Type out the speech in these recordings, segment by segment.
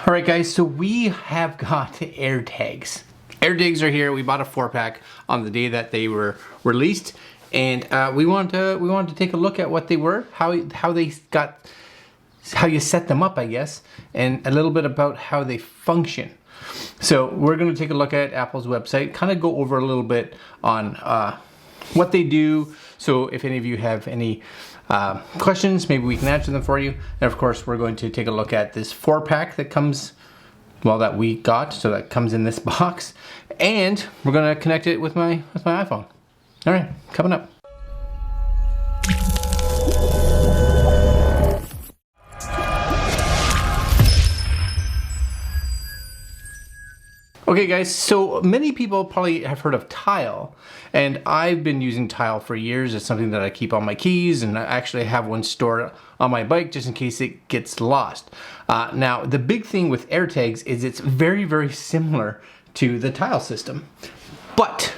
All right, guys, so we have got Airtags. Airtags are here. We bought a 4-pack on the day that they were released, and we wanted to take a look at what they were, how you set them up, I guess, and a little bit about how they function. So we're going to take a look at Apple's website, kind of go over a little bit on what they do. So if any of you have any questions, maybe we can answer them for you. And of course, we're going to take a look at this 4-pack that comes, well, that we got, so that comes in this box, and we're going to connect it with my iPhone. All right, coming up. Okay guys, so many people probably have heard of Tile, and I've been using Tile for years. It's something that I keep on my keys, and I actually have one stored on my bike just in case it gets lost. Now, the big thing with Airtags is it's very, very similar to the Tile system. But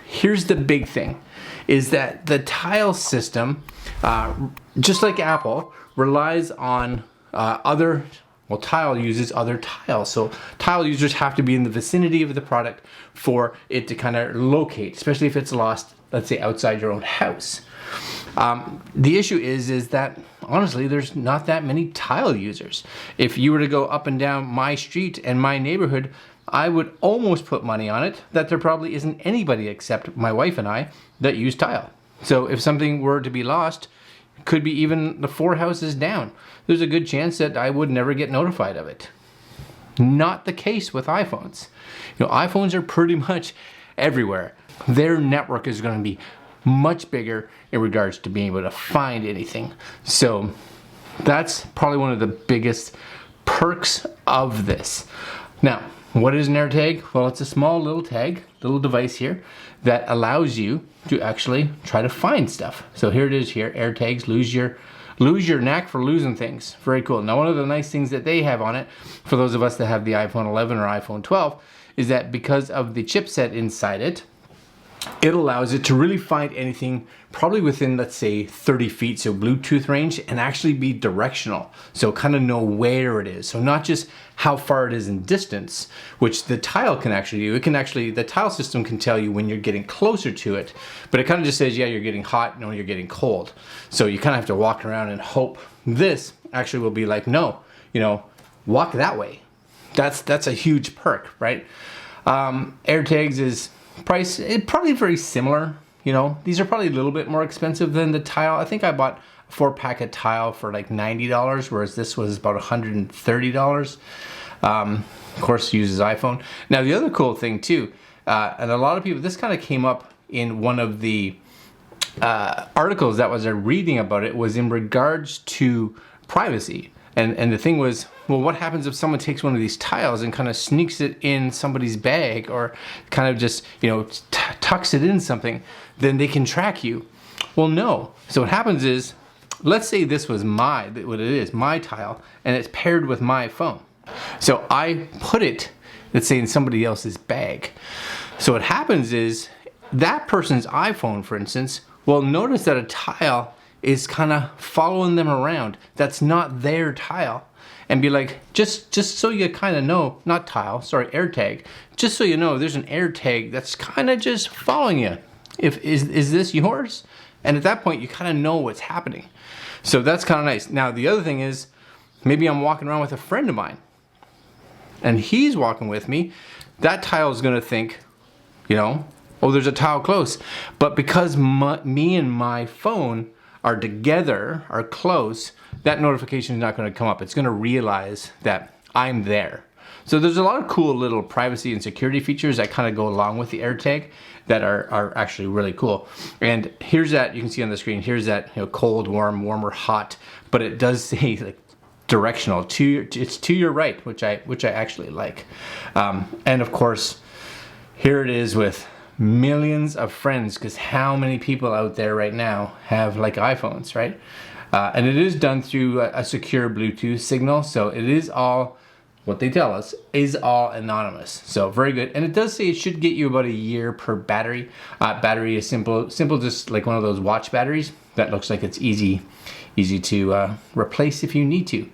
here's the big thing, is that the Tile system, just like Apple, relies on Tile uses other tiles. So Tile users have to be in the vicinity of the product for it to kind of locate, especially if it's lost, let's say, outside your own house. The issue is that, honestly, there's not that many Tile users. If you were to go up and down my street and my neighborhood, I would almost put money on it that there probably isn't anybody except my wife and I that use Tile. So if something were to be lost, could be even the 4 houses down, there's a good chance that I would never get notified of it. Not the case with iPhones. You know, iPhones are pretty much everywhere. Their network is going to be much bigger in regards to being able to find anything. So that's probably one of the biggest perks of this. Now, what is an AirTag? Well, it's a small little tag, little device here that allows you to actually try to find stuff. So here it is here, AirTags, lose your knack for losing things. Very cool. Now, one of the nice things that they have on it, for those of us that have the iPhone 11 or iPhone 12, is that because of the chipset inside it, it allows it to really find anything probably within, let's say, 30 feet, so Bluetooth range, and actually be directional. So kind of know where it is. So not just how far it is in distance, which the Tile can actually do. The Tile system can tell you when you're getting closer to it, but it kind of just says, yeah, you're getting hot, no, you're getting cold. So you kind of have to walk around and hope. This actually will be like, no, walk that way. That's a huge perk, right? AirTags is probably very similar. These are probably a little bit more expensive than the Tile. I think I bought a 4-pack of Tile for like $90, whereas this was about $130. Of course, uses iPhone. Now, the other cool thing too, and a lot of people, this kind of came up in one of the articles that was reading about it, was in regards to privacy. And the thing was, well, what happens if someone takes one of these tiles and kind of sneaks it in somebody's bag, or kind of just, tucks it in something, then they can track you. Well, no. So what happens is, let's say this was my tile, and it's paired with my phone. So I put it, let's say, in somebody else's bag. So what happens is, that person's iPhone, for instance, will notice that a tile is kind of following them around. That's not their tile. And be like, just so you kind of know, not Tile, sorry, AirTag, just so you know, there's an AirTag that's kind of just following you. Is this yours? And at that point, you kind of know what's happening. So that's kind of nice. Now, the other thing is, maybe I'm walking around with a friend of mine, and he's walking with me. That tile is going to think, oh, there's a tile close. But because me and my phone are together, are close, that notification is not going to come up. It's going to realize that I'm there. So there's a lot of cool little privacy and security features that kind of go along with the AirTag that are actually really cool. And here's that, you can see on the screen, here's that cold, warm, warmer, hot, but it does say like directional, it's to your right, which I actually like. And of course, here it is with millions of friends, because how many people out there right now have like iPhones, right? And it is done through a secure Bluetooth signal, so it is all what they tell us, is all anonymous. So very good. And it does say it should get you about a year per battery. Battery is simple, just like one of those watch batteries that looks like it's easy to replace if you need to.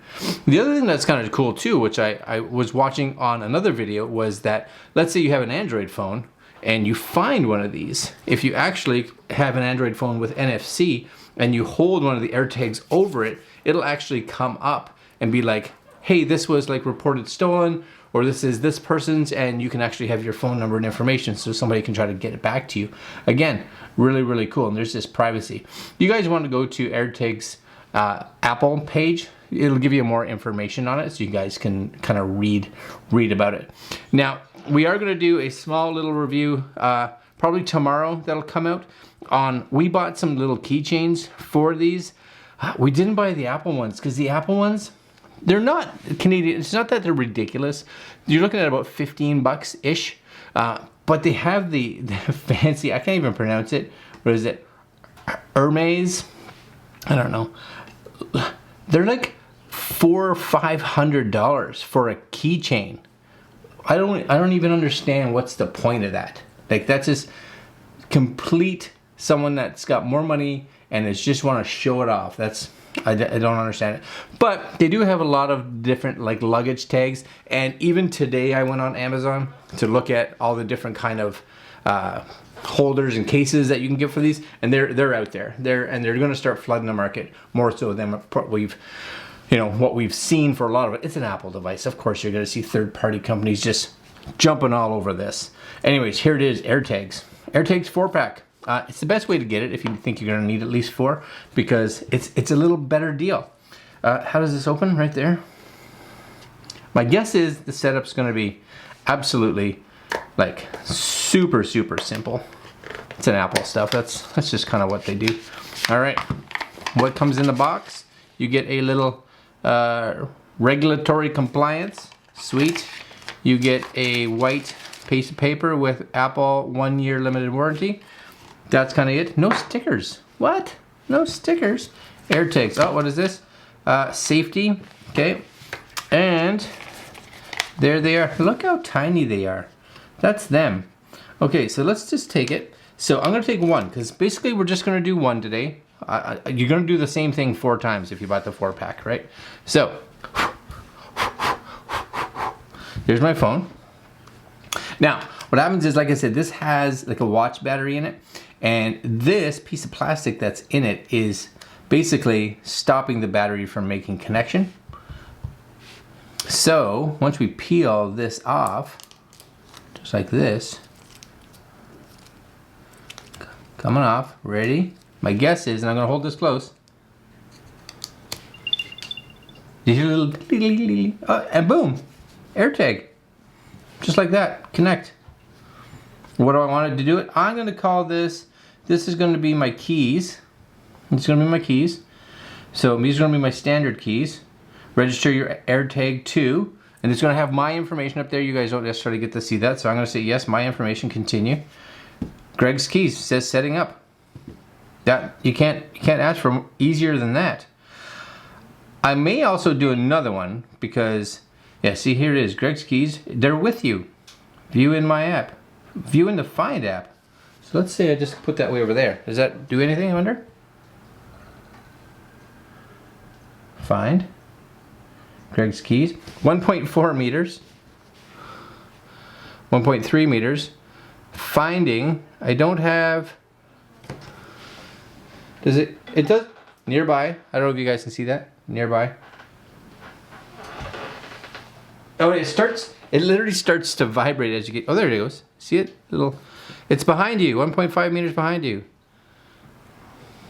The other thing that's kind of cool too, which I was watching on another video, was that let's say you have an Android phone and you find one of these. If you actually have an Android phone with NFC and you hold one of the AirTags over it, it'll actually come up and be like, hey, this was like reported stolen, or this is this person's, and you can actually have your phone number and information so somebody can try to get it back to you. Again, really, really cool. And there's this privacy. You guys want to go to AirTags Apple page. It'll give you more information on it so you guys can kind of read about it. Now, we are going to do a small little review probably tomorrow that'll come out on, we bought some little keychains for these. We didn't buy the Apple ones because the Apple ones, they're not Canadian. It's not that they're ridiculous. You're looking at about 15 bucks-ish, but they have the fancy, I can't even pronounce it. What is it? Hermes? I don't know. They're like $400 or $500 for a keychain. I don't even understand what's the point of that. Like, that's just complete someone that's got more money and is just want to show it off. I don't understand it. But they do have a lot of different like luggage tags, and even today I went on Amazon to look at all the different kind of holders and cases that you can get for these, and they're out there. They're going to start flooding the market more so than what we've seen for a lot of it. It's an Apple device. Of course, you're going to see third-party companies just jumping all over this. Anyways, here it is, AirTags. AirTags 4-pack. It's the best way to get it if you think you're going to need at least 4, because it's a little better deal. How does this open? Right there. My guess is the setup's going to be absolutely like super simple. It's an Apple stuff. That's just kind of what they do. All right. What comes in the box? You get a little regulatory compliance. Sweet. You get a white piece of paper with Apple 1-year limited warranty. That's kind of it. No stickers. What? No stickers. AirTags. Oh, what is this? Safety. Okay. And there they are. Look how tiny they are. That's them. Okay, so let's just take it. So I'm going to take one, because basically we're just going to do one today. You're going to do the same thing 4 times if you bought the 4-pack, right? So, here's my phone. Now, what happens is, like I said, this has like a watch battery in it. And this piece of plastic that's in it is basically stopping the battery from making connection. So once we peel this off, just like this, coming off, ready? My guess is, and I'm gonna hold this close, you hear a little, and boom, AirTag, just like that, connect. What do I want it to do it? I'm going to call this is going to be my keys. It's going to be my keys. So these are going to be my standard keys. Register your AirTag 2. And it's going to have my information up there. You guys don't necessarily get to see that. So I'm going to say, yes, my information, continue. Greg's keys says setting up. That you can't ask for easier than that. I may also do another one because, yeah, see, here it is. Greg's keys, they're with you. View in my app. View in the Find app. So let's say I just put that way over there. Does that do anything, I wonder? Find. Greg's keys. 1.4 meters. 1.3 meters. Finding. I don't have... Does it... It does... Nearby. I don't know if you guys can see that. Nearby. Oh, it starts... It literally starts to vibrate as you get... Oh, there it goes. See it? Little... It's behind you. 1.5 meters behind you.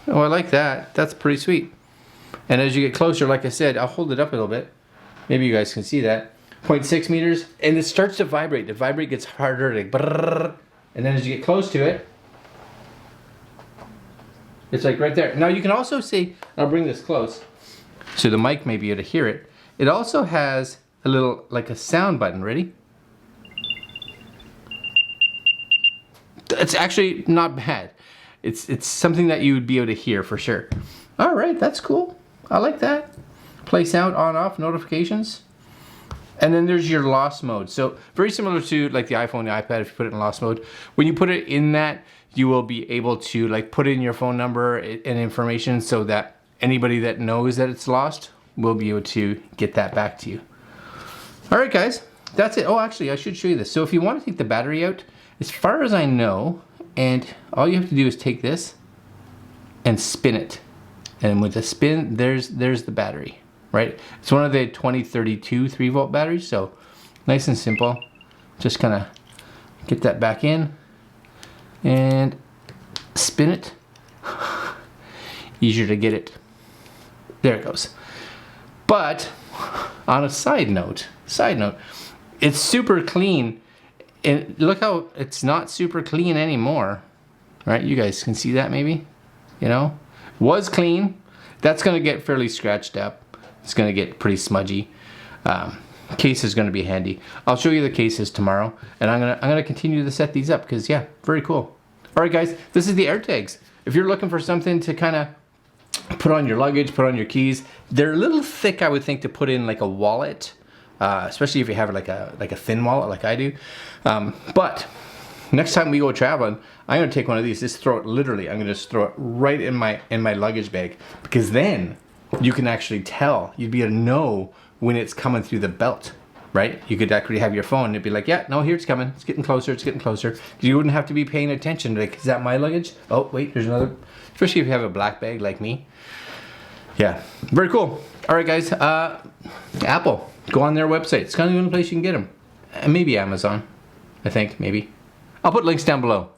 Oh, I like that. That's pretty sweet. And as you get closer, like I said, I'll hold it up a little bit. Maybe you guys can see that. 0.6 meters. And it starts to vibrate. The vibrate gets harder. Like, brrr, and then as you get close to it, it's like right there. Now you can also see... I'll bring this close so the mic may be able to hear it. It also has a little, like a sound button. Ready? It's actually not bad. It's something that you would be able to hear for sure. All right, that's cool. I like that. Play sound on off notifications. And then there's your lost mode. So very similar to like the iPhone, the iPad, if you put it in lost mode. When you put it in that, you will be able to like put in your phone number and information so that anybody that knows that it's lost will be able to get that back to you. All right, guys, that's it. Oh, actually, I should show you this. So if you want to take the battery out, as far as I know, and all you have to do is take this and spin it. And with the spin, there's the battery. Right? It's one of the 2032 3-volt batteries, so nice and simple. Just kind of get that back in and spin it. Easier to get it. There it goes. But on a side note, it's super clean. And look how it's not super clean anymore. Right? You guys can see that maybe? You know? Was clean. That's going to get fairly scratched up. It's going to get pretty smudgy. Case is going to be handy. I'll show you the cases tomorrow, and I'm gonna continue to set these up because yeah, very cool. All right, guys, this is the Airtags. If you're looking for something to kind of put on your luggage, put on your keys, they're a little thick, I would think, to put in like a wallet, especially if you have like a thin wallet like I do. But next time we go traveling, I'm gonna take one of these. Just throw it literally. I'm gonna just throw it right in my luggage bag because then you can actually tell. You'd be able to know when it's coming through the belt, right? You could actually have your phone and it'd be like, yeah, no, here it's coming. It's getting closer. It's getting closer. You wouldn't have to be paying attention. Like, is that my luggage? Oh, wait, there's another. Especially if you have a black bag like me. Yeah, very cool. All right, guys. Apple. Go on their website. It's kind of the only place you can get them. And maybe Amazon. I think, maybe. I'll put links down below.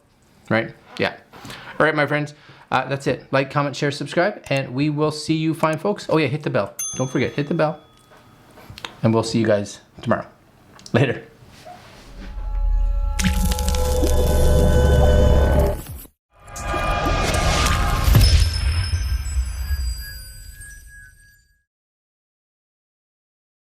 Right? Yeah. All right, my friends. That's it. Like, comment, share, subscribe, and we will see you fine folks. Oh yeah, hit the bell. Don't forget, hit the bell. And we'll see you guys tomorrow. Later.